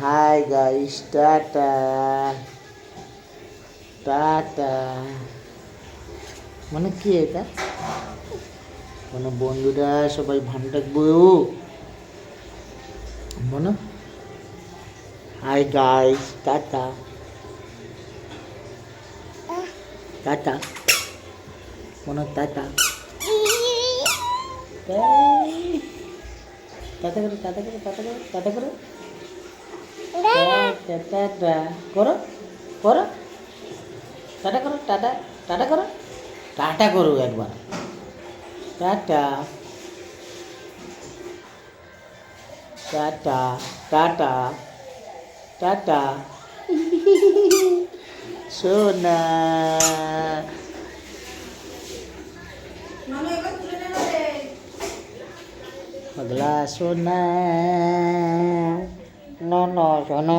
Hi guys, tata tata. মানে কি এটা? মানে বন্ধুরা সবাই ভালো থাকবো মানে। হাই গাইস, টাটা টাটা, মানে টাটা টাটা করো, টাটা করো, টাটা করো, টাটা করো, টাটা করো, করো টাটা করো, টাটা টাটা করো, টাটা করো একবার, টাটা টাটা টাটা টাটা সোনা পাগলা সোনা, no no সোনা।